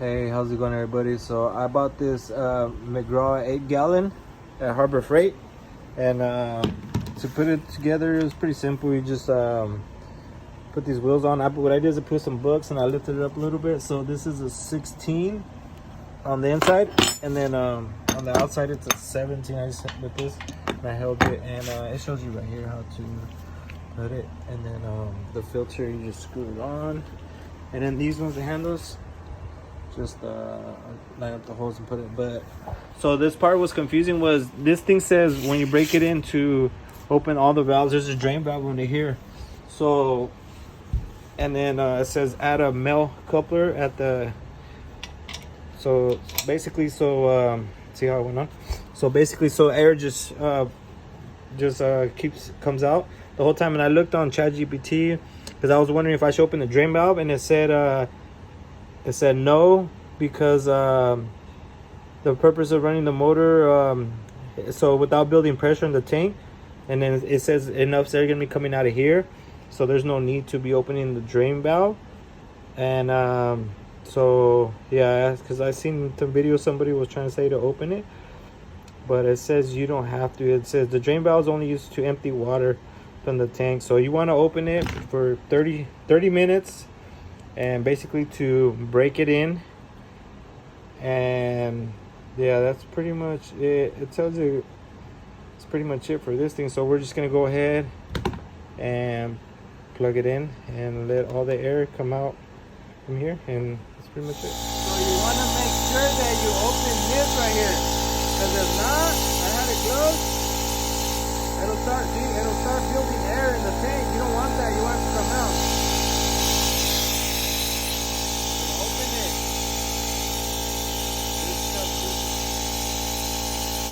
Hey, how's it going, everybody? So I bought this McGraw 8-gallon at Harbor Freight, and to put it together, it was pretty simple. You just put these wheels on. What I did is I put some books and I lifted it up a little bit. So this is a 16 on the inside, and then on the outside it's a 17. I just with this, and I held it, and it shows you right here how to put it. And then the filter, you just screw it on, and then these ones, the handles, just line up the holes and put it. But so this part was confusing. Was this thing says when you break it in to open all the valves, there's a drain valve under here. So, and then it says add a male coupler at the. So basically, see how it went on. So basically, so air just comes out the whole time. And I looked on ChatGPT because I was wondering if I should open the drain valve, and it said no, because the purpose of running the motor, so without building pressure in the tank, and then it says enough air gonna be coming out of here, so there's no need to be opening the drain valve. And so yeah, because I seen some video, somebody was trying to say to open it, but it says you don't have to. It says the drain valve is only used to empty water from the tank, so you want to open it for 30 minutes, and basically to break it in. And yeah, that's pretty much it. It tells you it's pretty much it for this thing. So we're just gonna go ahead and plug it in and let all the air come out from here, and that's pretty much it. So you want to make sure that you open this right here, because if not, I had it closed, it'll start building air in the tank. You don't want that. You want it to come out.